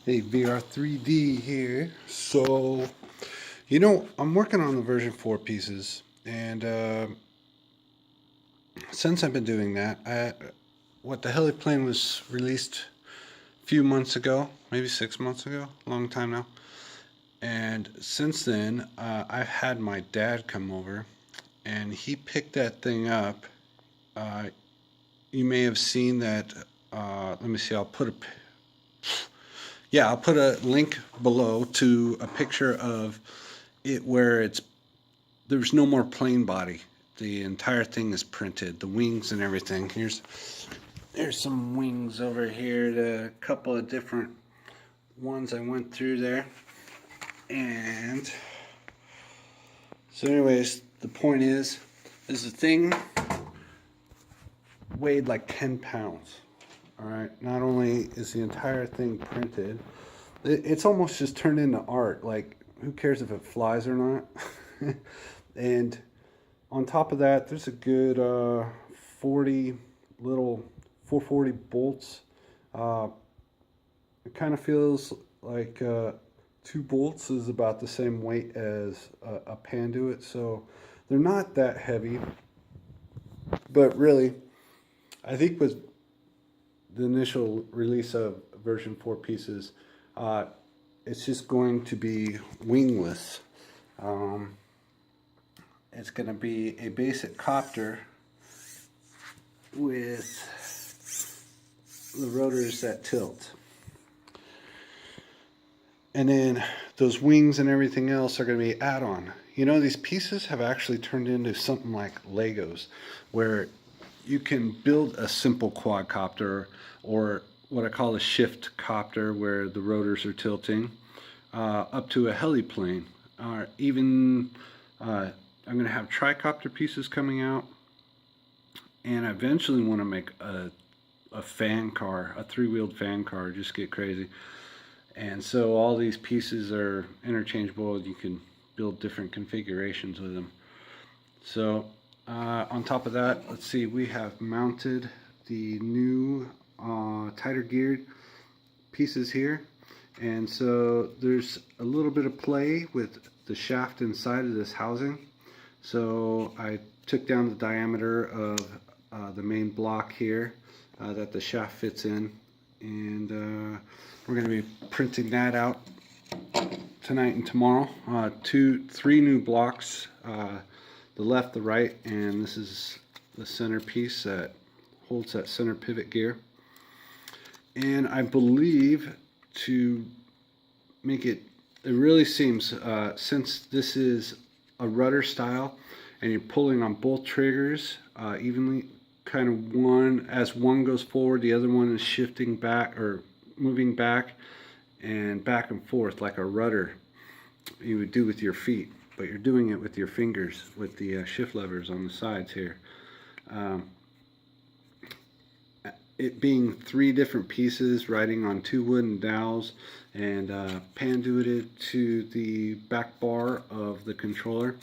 Hey, VR3D here. So, I'm working on the version 4 pieces, and since I've been doing that, what the heli plane was released a few months ago, maybe 6 months ago, a long time now. And since then, I've had my dad come over, and he picked that thing up. Uh, you may have seen that. Let me see. I'll put a link below to a picture of it where there's no more plain body. The entire thing is printed, the wings and everything. There's some wings over here, a couple of different ones I went through there. And so anyways, the point is the thing weighed like 10 pounds. All right, not only is the entire thing printed, it's almost just turned into art. Like, who cares if it flies or not? And on top of that, there's a good 40 little 440 bolts. It kind of feels like 2 bolts is about the same weight as a Panduit, so they're not that heavy. But really, I think with the initial release of version 4 pieces, it's just going to be wingless. It's going to be a basic copter with the rotors that tilt. And then those wings and everything else are going to be add-on. These pieces have actually turned into something like Legos, where you can build a simple quadcopter, or what I call a shift copter, where the rotors are tilting, up to a heliplane. Or even, I'm going to have tricopter pieces coming out, and I eventually want to make a fan car, a 3-wheeled fan car, just get crazy. And so all these pieces are interchangeable. You can build different configurations with them. So on top of that, let's see, we have mounted the new tighter geared pieces here. And so there's a little bit of play with the shaft inside of this housing. So I took down the diameter of the main block here that the shaft fits in, and we're going to be printing that out tonight and tomorrow. 3 new blocks, the left, the right, and this is the center piece that holds that center pivot gear. And I believe to make it really seems, since this is a rudder style and you're pulling on both triggers evenly, kind of as one goes forward, the other one is shifting back or moving back and forth like a rudder you would do with your feet, but you're doing it with your fingers with the shift levers on the sides here. It being 3 different pieces riding on 2 wooden dowels and panduited to the back bar of the controller,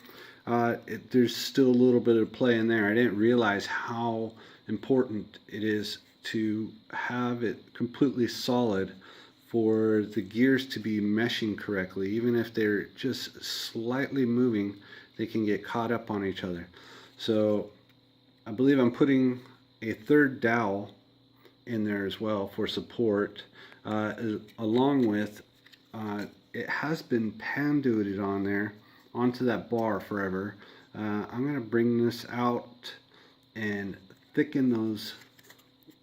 there's still a little bit of play in there. I didn't realize how important it is to have it completely solid for the gears to be meshing correctly. Even if they're just slightly moving, they can get caught up on each other. So I believe I'm putting a 3rd dowel in there as well for support, along with it has been panduited on there onto that bar forever. I'm going to bring this out and thicken those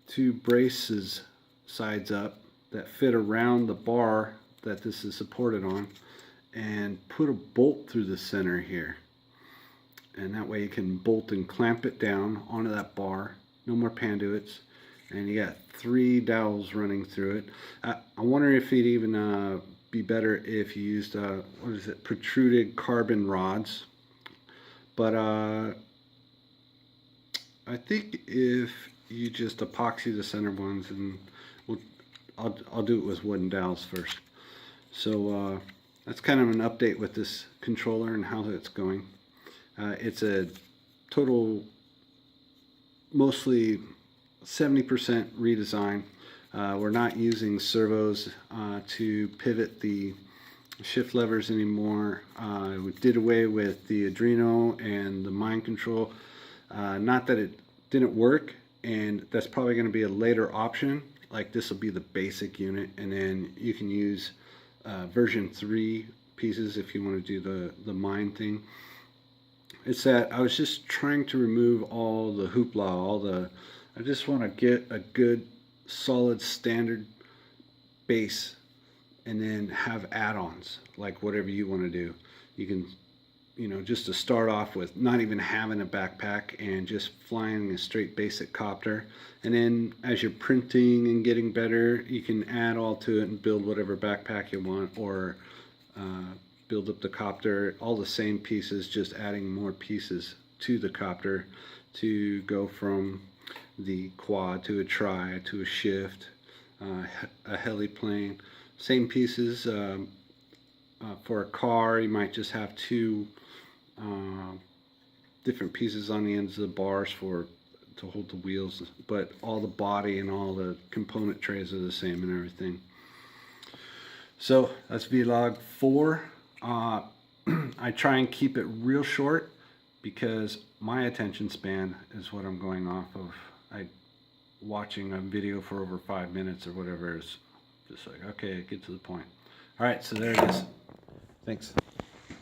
2 braces sides up that fit around the bar that this is supported on, and put a bolt through the center here, and that way you can bolt and clamp it down onto that bar. No more panduits, and you got 3 dowels running through it. I wonder if it'd even be better if you used protruded carbon rods, but I think if you just epoxy the center ones, and I'll do it with wooden dowels first. So that's kind of an update with this controller and how it's going. It's a total, mostly 70% redesign. We're not using servos to pivot the shift levers anymore. We did away with the Adreno and the mind control. Not that it didn't work, and that's probably going to be a later option. Like this will be the basic unit, and then you can use version 3 pieces if you want to do the mind thing. It's that I was just trying to remove all the hoopla, I just want to get a good solid standard base and then have add-ons like whatever you want to do. You can, you know, just to start off with not even having a backpack and just flying a straight basic copter, and then as you're printing and getting better, you can add all to it and build whatever backpack you want, or build up the copter, all the same pieces, just adding more pieces to the copter to go from the quad to a tri to a shift, a heliplane. Same pieces. For a car, you might just have 2 different pieces on the ends of the bars to hold the wheels, but all the body and all the component trays are the same and everything. So that's vlog 4. I try and keep it real short because my attention span is what I'm going off of. Watching a video for over 5 minutes or whatever is just like, okay, get to the point. All right, so there it is. Thanks.